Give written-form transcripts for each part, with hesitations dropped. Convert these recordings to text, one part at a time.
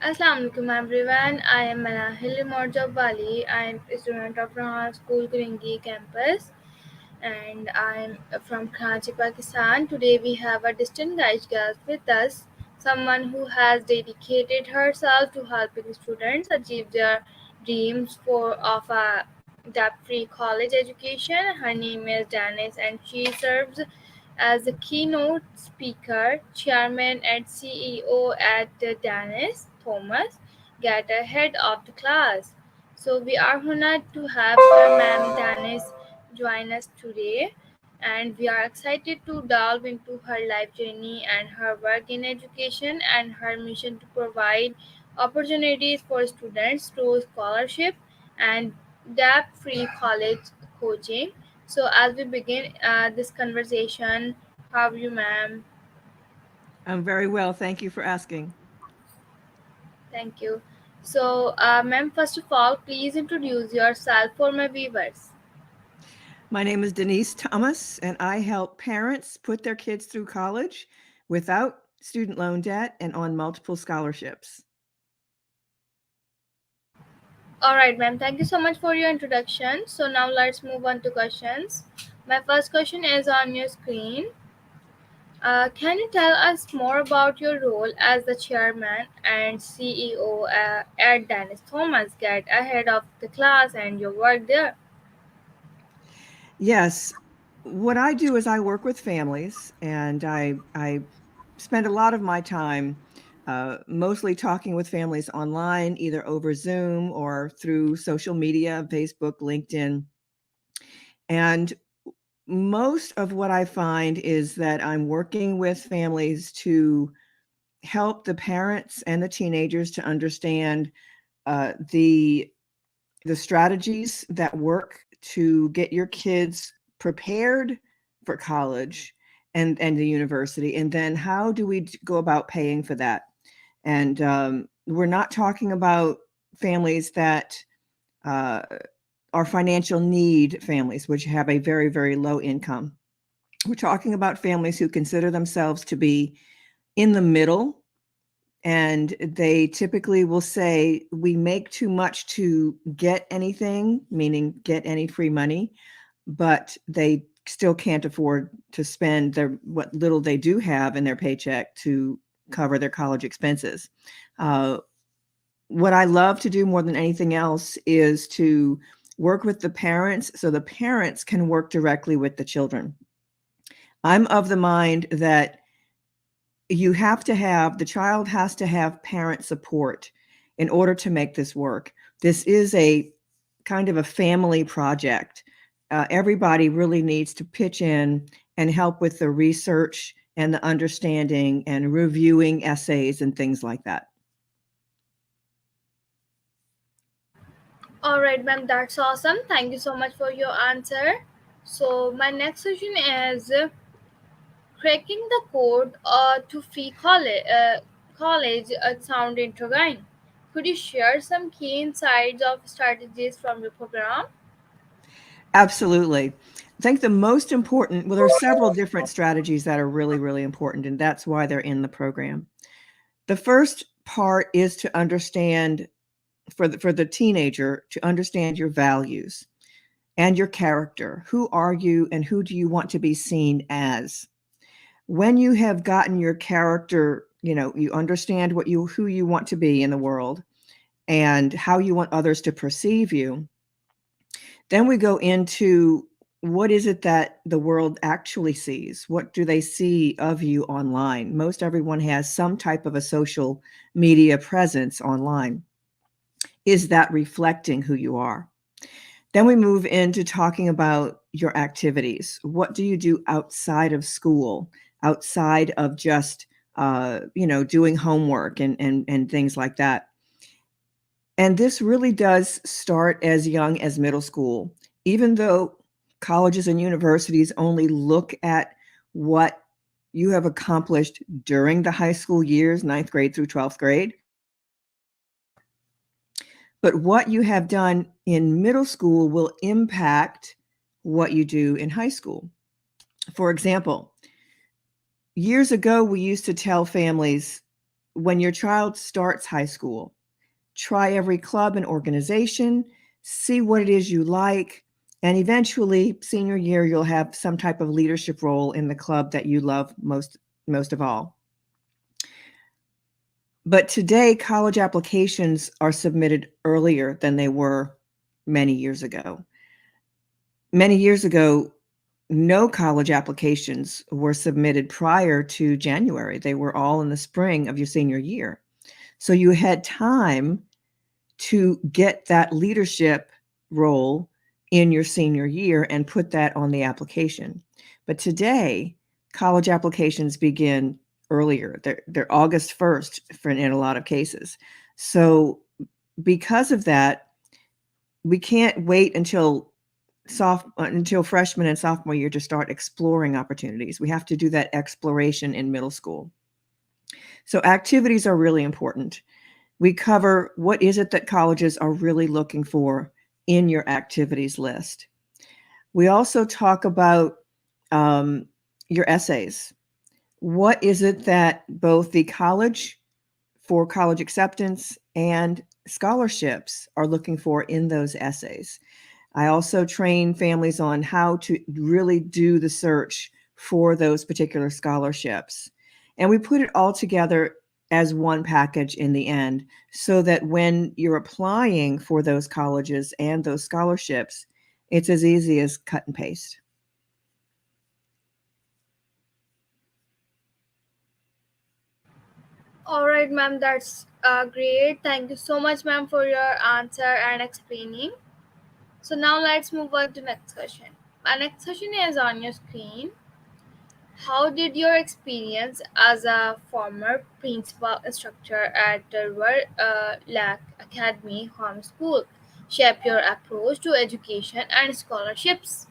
Assalamu alaikum everyone. I am Manahil Morjabali. I am a student of Rehan School, Korangi Campus, and I am from Karachi, Pakistan. Today we have a distinguished guest with us, someone who has dedicated herself to helping students achieve their dreams of a debt-free college education. Her name is Denise, and she serves as a keynote speaker, chairman, and CEO at the Denise Thomas-Get Ahead of the class. So we are honored to have her, Ma'am Denise, join us today, and we are excited to delve into her life journey and her work in education and her mission to provide opportunities for students through scholarship and debt-free college coaching. So as we begin this conversation, how are you, ma'am? I'm very well. Thank you for asking. Thank you. So, ma'am, first of all, please introduce yourself for my viewers. My name is Denise Thomas, and I help parents put their kids through college without student loan debt and on multiple scholarships. All right, ma'am. Thank you so much for your introduction. So now let's move on to questions. My first question is on your screen. Can you tell us more about your role as the chairman and CEO at Dennis Thomas Get Ahead of the class and your work there? Yes, what I do is I work with families, and I spend a lot of my time mostly talking with families online, either over Zoom or through social media, Facebook, LinkedIn. And most of what I find is that I'm working with families to help the parents and the teenagers to understand the strategies that work to get your kids prepared for college and the university, and then how do we go about paying for that? And we're not talking about families that uh, are financial need families, which have a very, very low income. We're talking about families who consider themselves to be in the middle, and they typically will say, we make too much to get anything, meaning get any free money, but they still can't afford to spend what little they do have in their paycheck to cover their college expenses. Uh, what I love to do more than anything else is to work with the parents so the parents can work directly with the children. I'm of the mind that the child has to have parent support in order to make this work. This is a kind of a family project. Everybody really needs to pitch in and help with the research and the understanding and reviewing essays and things like that. All right, ma'am, that's awesome. Thank you so much for your answer. So my next question is cracking the code to free college sound intriguing. Could you share some key insights of strategies from your program? Absolutely. I think the most important, well, there are several different strategies that are really, really important, and that's why they're in the program. The first part is to understand, for the teenager, to understand your values and your character. Who are you and who do you want to be seen as? When you have gotten your character, you understand who you want to be in the world and how you want others to perceive you. Then we go into, what is it that the world actually sees? What do they see of you online? Most everyone has some type of a social media presence online. Is that reflecting who you are? Then we move into talking about your activities. What do you do outside of school, outside of just doing homework and things like that? And this really does start as young as middle school, even though colleges and universities only look at what you have accomplished during the high school years, ninth grade through 12th grade. But what you have done in middle school will impact what you do in high school. For example, years ago, we used to tell families, when your child starts high school, try every club and organization, see what it is you like, and eventually, senior year, you'll have some type of leadership role in the club that you love most of all. But today, college applications are submitted earlier than they were many years ago. Many years ago, no college applications were submitted prior to January. They were all in the spring of your senior year. So you had time to get that leadership role in your senior year and put that on the application. But today, college applications begin earlier. They're August 1st in a lot of cases. So because of that, we can't wait until freshman and sophomore year to start exploring opportunities. We have to do that exploration in middle school. So activities are really important. We cover what is it that colleges are really looking for in your activities list. We also talk about your essays. What is it that both the college for college acceptance and scholarships are looking for in those essays? I also train families on how to really do the search for those particular scholarships. And we put it all together as one package in the end so that when you're applying for those colleges and those scholarships, it's as easy as cut and paste. All right, ma'am, that's great. Thank you so much, ma'am, for your answer and explaining. So now let's move on to next question. My next question is on your screen. How did your experience as a former principal instructor at the Lack Academy Home School shape your approach to education and scholarships?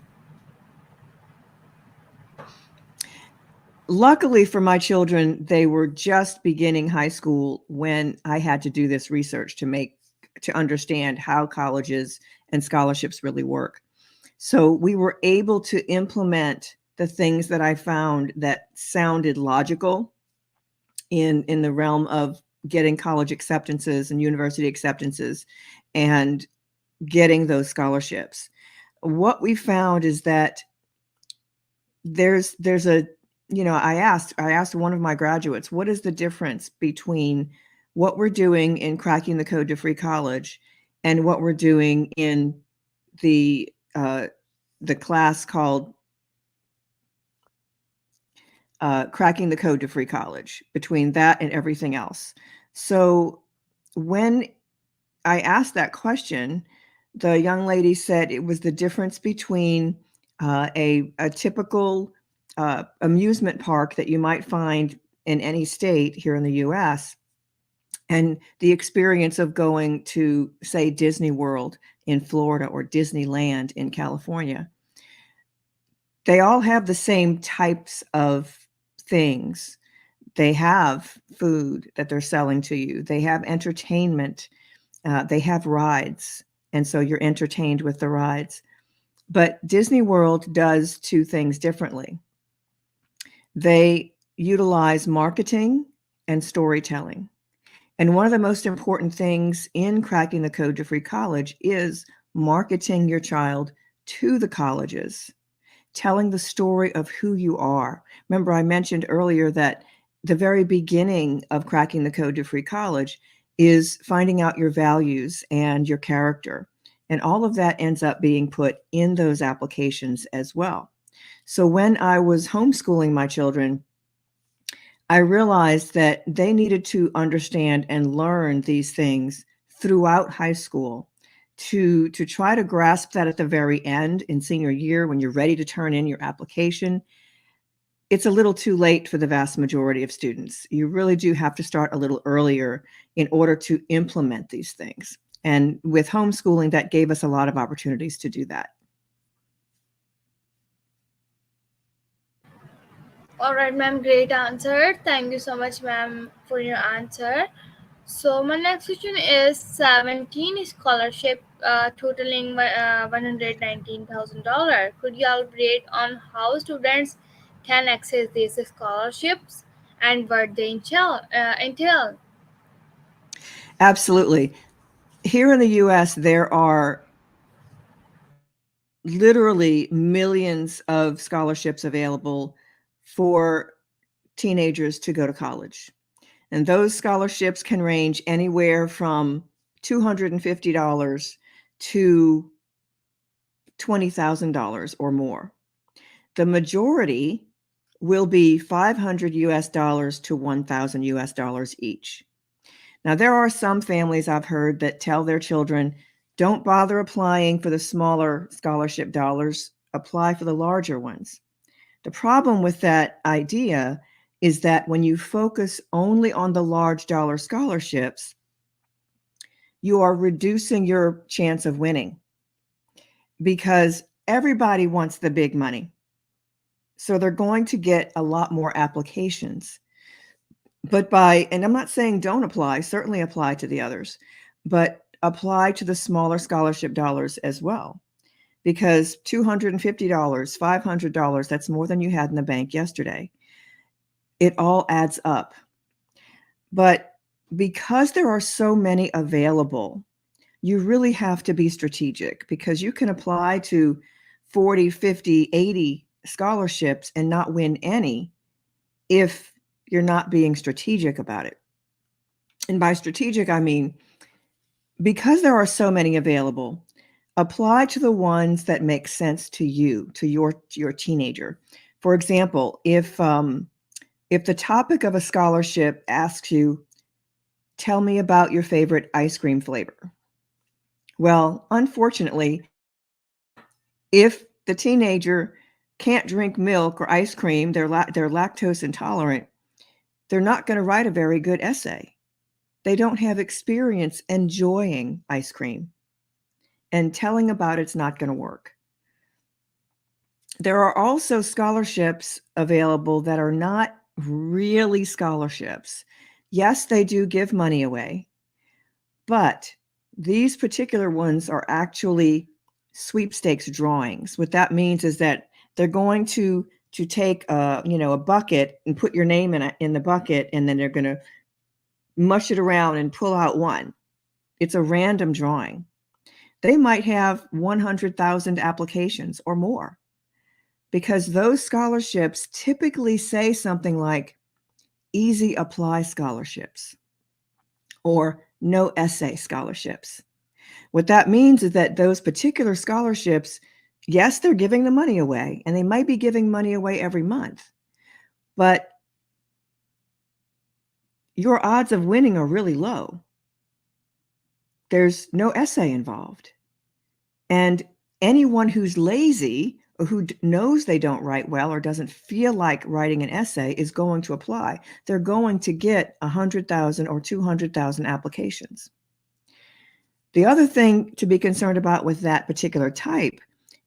Luckily for my children, they were just beginning high school when I had to do this research to understand how colleges and scholarships really work. So we were able to implement the things that I found that sounded logical in the realm of getting college acceptances and university acceptances and getting those scholarships. What we found is that there's a I asked one of my graduates, what is the difference between what we're doing in cracking the code to free college and what we're doing in the class called cracking the code to free college, between that and everything else. So when I asked that question, the young lady said it was the difference between a typical amusement park that you might find in any state here in the US and the experience of going to, say, Disney World in Florida or Disneyland in California. They all have the same types of things. They have food that they're selling to you. They have entertainment. They have rides. And so you're entertained with the rides. But Disney World does two things differently. They utilize marketing and storytelling. And one of the most important things in cracking the code to free college is marketing your child to the colleges, telling the story of who you are. Remember, I mentioned earlier that the very beginning of cracking the code to free college is finding out your values and your character. And all of that ends up being put in those applications as well. So when I was homeschooling my children, I realized that they needed to understand and learn these things throughout high school to try to grasp that at the very end in senior year when you're ready to turn in your application. It's a little too late for the vast majority of students. You really do have to start a little earlier in order to implement these things. And with homeschooling, that gave us a lot of opportunities to do that. All right, ma'am, great answer. Thank you so much, ma'am, for your answer. So my next question is 17 scholarship totaling $119,000. Could you elaborate on how students can access these scholarships and what they entail. Absolutely. Here in the US, there are literally millions of scholarships available for teenagers to go to college. And those scholarships can range anywhere from $250 to $20,000 or more. The majority will be 500 US dollars to 1,000 US dollars each. Now, there are some families I've heard that tell their children, don't bother applying for the smaller scholarship dollars, apply for the larger ones. The problem with that idea is that when you focus only on the large dollar scholarships, you are reducing your chance of winning because everybody wants the big money. So they're going to get a lot more applications. But and I'm not saying don't apply, certainly apply to the others, but apply to the smaller scholarship dollars as well. Because $250, $500, that's more than you had in the bank yesterday. It all adds up. But because there are so many available, you really have to be strategic because you can apply to 40, 50, 80 scholarships and not win any if you're not being strategic about it. And by strategic, I mean, because there are so many available, apply to the ones that make sense to you, to your teenager. For example, if the topic of a scholarship asks you, tell me about your favorite ice cream flavor. Well, unfortunately, if the teenager can't drink milk or ice cream, they're lactose intolerant, they're not going to write a very good essay. They don't have experience enjoying ice cream, and telling about it's not going to work. There are also scholarships available that are not really scholarships. Yes, they do give money away, but these particular ones are actually sweepstakes drawings. What that means is that they're going to take a bucket and put your name in the bucket, and then they're going to mush it around and pull out one. It's a random drawing. They might have 100,000 applications or more because those scholarships typically say something like easy apply scholarships or no essay scholarships. What that means is that those particular scholarships, yes, they're giving the money away, and they might be giving money away every month, but your odds of winning are really low. There's no essay involved. And anyone who's lazy or who knows they don't write well or doesn't feel like writing an essay is going to apply. They're going to get 100,000 or 200,000 applications. The other thing to be concerned about with that particular type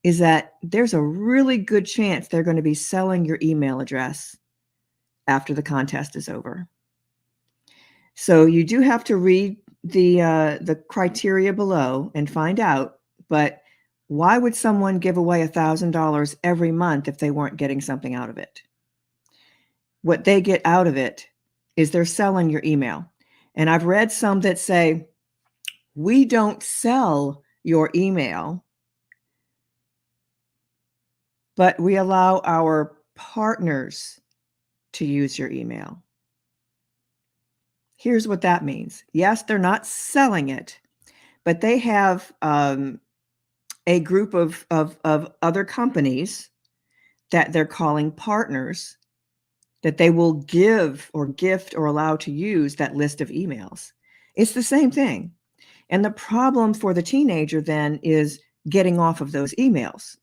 is that there's a really good chance they're going to be selling your email address after the contest is over. So you do have to read the criteria below and find out, but why would someone give away $1,000 every month if they weren't getting something out of it? What they get out of it is they're selling your email. And I've read some that say, we don't sell your email, but we allow our partners to use your email. Here's what that means. Yes, they're not selling it, but they have a group of other companies that they're calling partners that they will give or gift or allow to use that list of emails. It's the same thing. And the problem for the teenager then is getting off of those emails.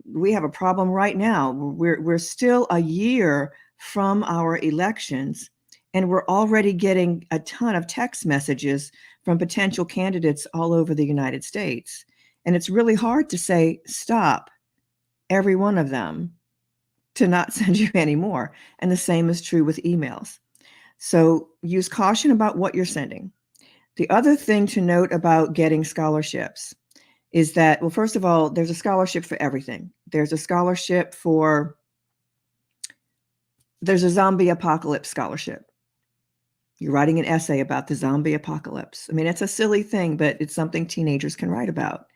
We have a problem right now. We're still a year from our elections, and we're already getting a ton of text messages from potential candidates all over the United States. And it's really hard to say, stop every one of them to not send you any more. And the same is true with emails. So use caution about what you're sending. The other thing to note about getting scholarships is that, well, first of all, there's a scholarship for everything. There's a scholarship for there's a zombie apocalypse scholarship. You're writing an essay about the zombie apocalypse. I mean, it's a silly thing, but it's something teenagers can write about.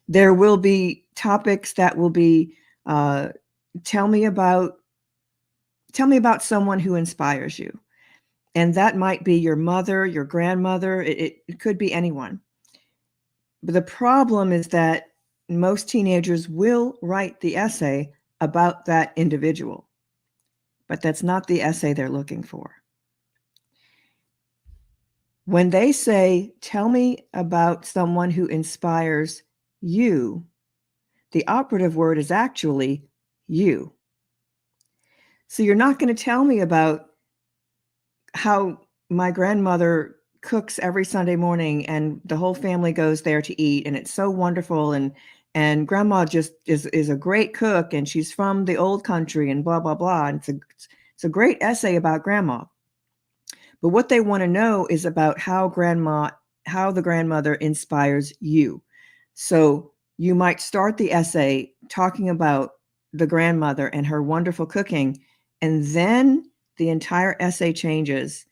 There will be topics that will be tell me about someone who inspires you. And that might be your mother, your grandmother, it could be anyone. But the problem is that most teenagers will write the essay about that individual, but that's not the essay they're looking for. When they say, tell me about someone who inspires you, the operative word is actually you. So you're not going to tell me about how my grandmother cooks every Sunday morning and the whole family goes there to eat and it's so wonderful, and grandma just is a great cook and she's from the old country and blah blah blah, and it's a great essay about grandma. But what they want to know is about how the grandmother inspires you. So you might start the essay talking about the grandmother and her wonderful cooking, and then the entire essay changes.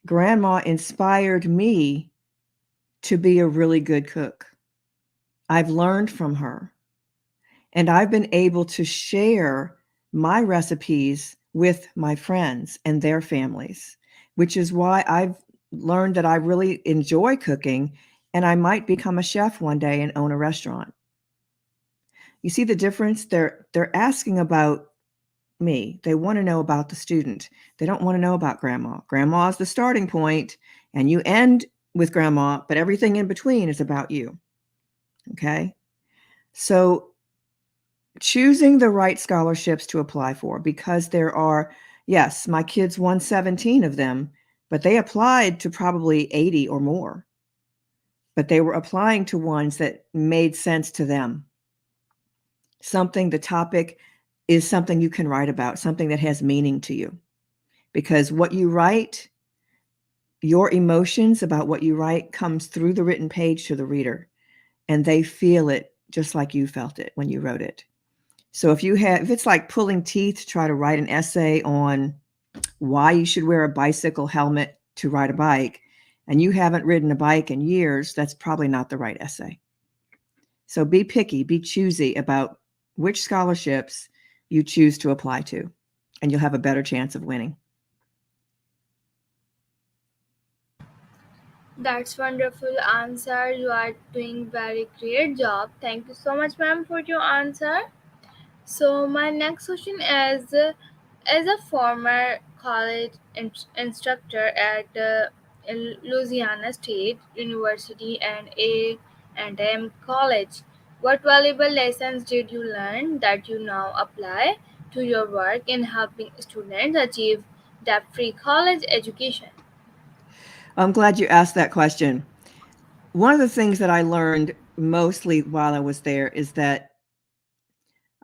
Grandma inspired me to be a really good cook. I've learned from her, and I've been able to share my recipes with my friends and their families, which is why I've learned that I really enjoy cooking, and I might become a chef one day and own a restaurant. You see the difference? They're asking about me. They want to know about the student. They don't want to know about grandma. Grandma is the starting point, and you end with grandma, but everything in between is about you. Okay? So choosing the right scholarships to apply for, because there are, yes, my kids won 17 of them, but they applied to probably 80 or more. But they were applying to ones that made sense to them. The topic is something you can write about, something that has meaning to you. Because what you write, your emotions about what you write comes through the written page to the reader, and they feel it just like you felt it when you wrote it. So if it's like pulling teeth to try to write an essay on why you should wear a bicycle helmet to ride a bike, and you haven't ridden a bike in years, that's probably not the right essay. So be picky, be choosy about which scholarships you choose to apply to, and you'll have a better chance of winning. That's wonderful answer. You are doing very great job. Thank you so much, ma'am, for your answer. So my next question is, as a former college instructor at Louisiana State University and A&M College, what valuable lessons did you learn that you now apply to your work in helping students achieve debt-free college education? I'm glad you asked that question. One of the things that I learned mostly while I was there is that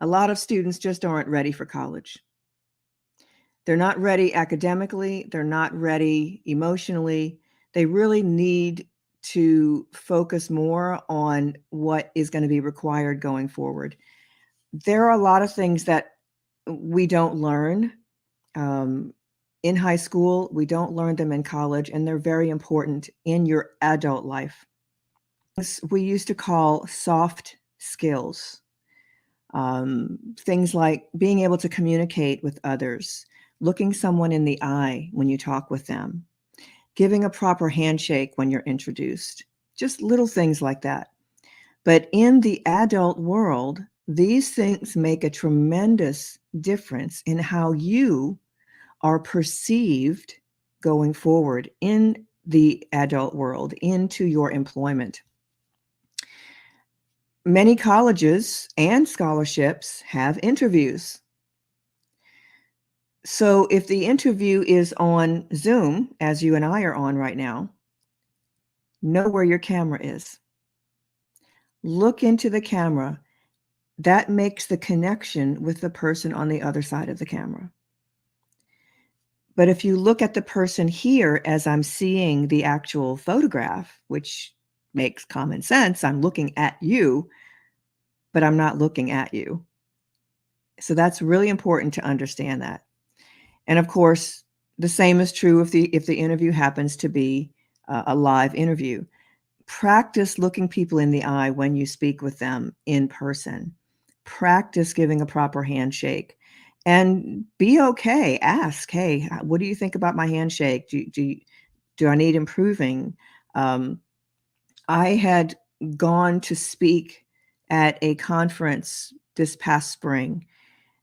a lot of students just aren't ready for college. They're not ready academically, they're not ready emotionally. They really need to focus more on what is going to be required going forward. There are a lot of things that we don't learn in high school, we don't learn them in college, and they're very important in your adult life. We used to call soft skills. Things like being able to communicate with others, looking someone in the eye when you talk with them, giving a proper handshake when you're introduced, just little things like that. But in the adult world, these things make a tremendous difference in how you are perceived going forward in the adult world, into your employment. Many colleges and scholarships have interviews. So if the interview is on Zoom, as you and I are on right now, know where your camera is. Look into the camera. That makes the connection with the person on the other side of the camera. But if you look at the person here as I'm seeing the actual photograph, which makes common sense, I'm looking at you, but I'm not looking at you. So that's really important to understand that. And of course, the same is true if the interview happens to be a live interview. Practice looking people in the eye when you speak with them in person. Practice giving a proper handshake. And be okay. Ask, hey, what do you think about my handshake? Do I need improving? Um, I had gone to speak at a conference this past spring,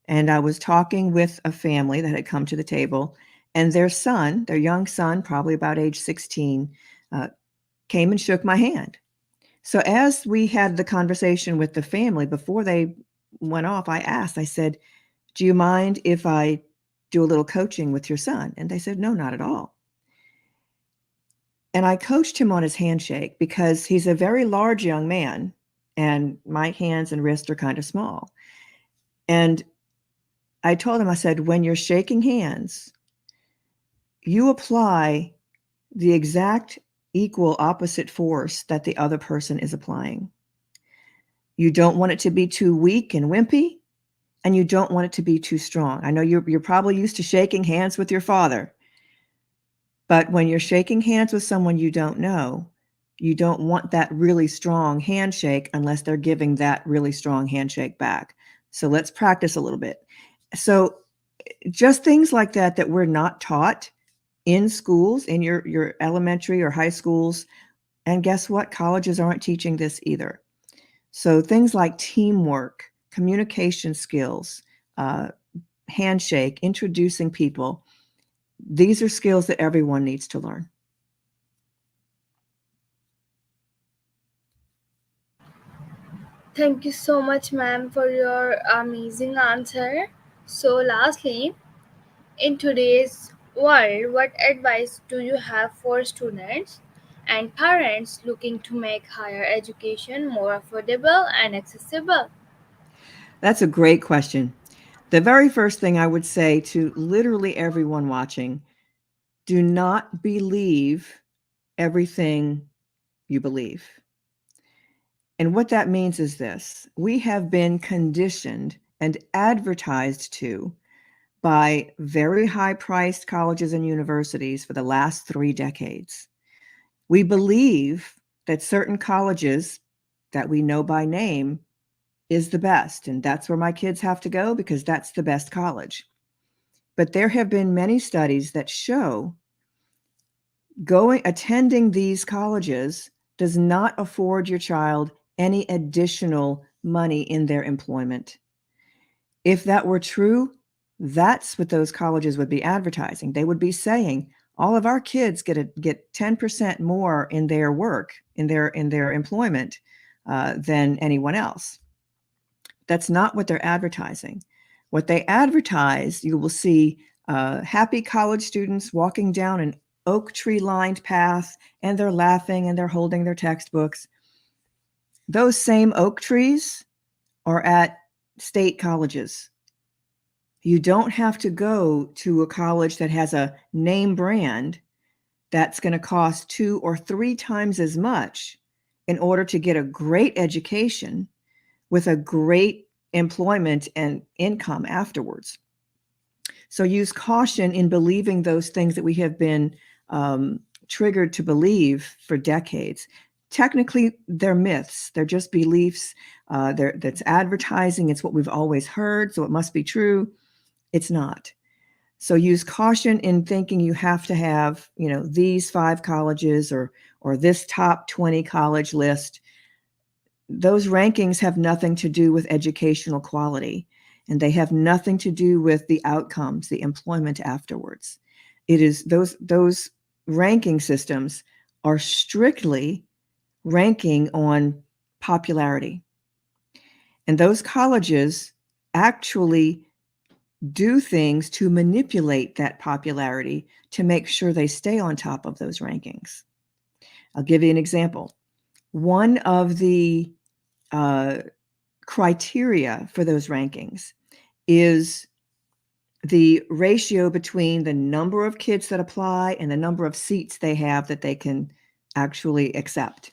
and I was talking with a family that had come to the table, and their son, their young son, probably about age 16, uh, came and shook my hand. So as we had the conversation with the family before they went off, I asked, I said, do you mind if I do a little coaching with your son? And they said, no, not at all. And I coached him on his handshake because he's a very large young man and my hands and wrists are kind of small. And I told him, I said, when you're shaking hands, you apply the exact equal opposite force that the other person is applying. You don't want it to be too weak and wimpy, and you don't want it to be too strong. I know you're probably used to shaking hands with your father, but when you're shaking hands with someone you don't know, you don't want that really strong handshake unless they're giving that really strong handshake back. So let's practice a little bit. So just things like that that we're not taught in schools, in your elementary or high schools. And guess what? Colleges aren't teaching this either. So things like teamwork, communication skills, uh, handshake, introducing people, these are skills that everyone needs to learn. Thank you so much, ma'am, for your amazing answer. So, lastly, in today's world, what advice do you have for students and parents looking to make higher education more affordable and accessible? That's a great question. The very first thing I would say to literally everyone watching, do not believe everything you believe. And what that means is this: we have been conditioned and advertised to by very high priced colleges and universities for the last 3 decades. We believe that certain colleges that we know by name is the best, and that's where my kids have to go because that's the best college. But there have been many studies that show attending these colleges does not afford your child any additional money in their employment. If that were true, that's what those colleges would be advertising. They would be saying, all of our kids get 10% more in their work, in their employment than anyone else. That's not what they're advertising. What they advertise, you will see happy college students walking down an oak tree lined path, and they're laughing and they're holding their textbooks. Those same oak trees are at state colleges. You don't have to go to a college that has a name brand that's going to cost 2 or 3 times as much in order to get a great education with a great employment and income afterwards. So use caution in believing those things that we have been triggered to believe for decades. Technically, they're myths. They're just beliefs. That's advertising. It's what we've always heard, so it must be true. It's not. So use caution in thinking you have to have, these 5 colleges or this top 20 college list. Those rankings have nothing to do with educational quality, and they have nothing to do with the outcomes, the employment afterwards. It is those ranking systems are strictly ranking on popularity. And those colleges actually do things to manipulate that popularity to make sure they stay on top of those rankings. I'll give you an example. One of the criteria for those rankings is the ratio between the number of kids that apply and the number of seats they have that they can actually accept.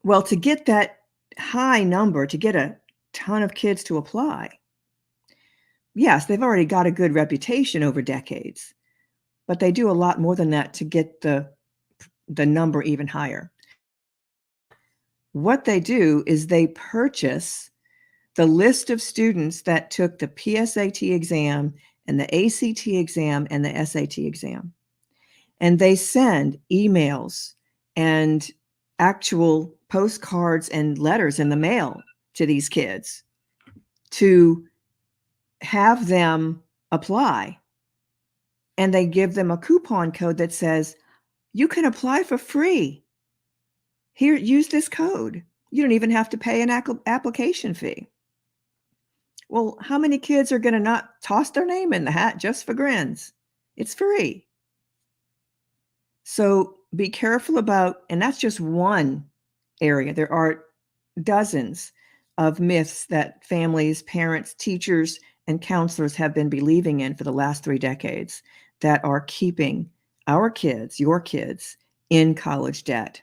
Well, to get that high number, to get a ton of kids to apply. Yes, they've already got a good reputation over decades, but they do a lot more than that to get the number even higher. What they do is they purchase the list of students that took the PSAT exam and the ACT exam and the SAT exam. And they send emails and actual postcards and letters in the mail to these kids to have them apply. And they give them a coupon code that says, you can apply for free. Here, use this code. You don't even have to pay an application fee. Well, how many kids are going to not toss their name in the hat just for grins? It's free. So be careful about, and that's just one area. There are dozens of myths that families, parents, teachers, and counselors have been believing in for the last 3 decades that are keeping our kids, your kids, in college debt.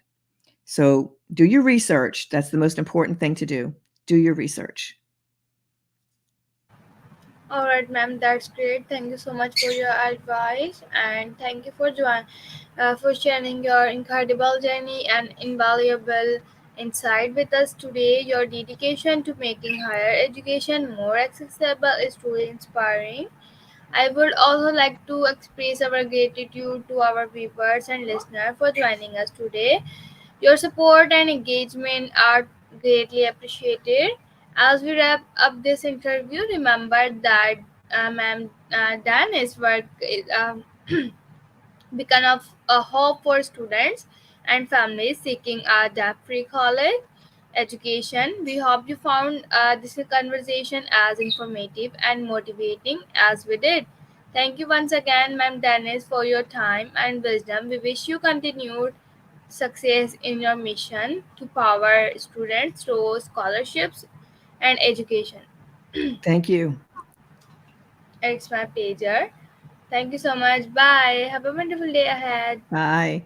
So do your research. That's the most important thing to do. Do your research. All right, ma'am, that's great. Thank you so much for your advice, and thank you for sharing your incredible journey and invaluable insight with us today. Your dedication to making higher education more accessible is truly inspiring. I would also like to express our gratitude to our viewers and listeners for joining us today. Your support and engagement are greatly appreciated. As we wrap up this interview, remember that Ma'am Dan's work is become of a hope for students and families seeking a debt-free college education. We hope you found this conversation as informative and motivating as we did. Thank you once again, Ma'am Dennis, for your time and wisdom. We wish you continued success in your mission to power students through scholarships and education. Thank you. It's my pleasure. Thank you so much. Bye. Have a wonderful day ahead. Bye.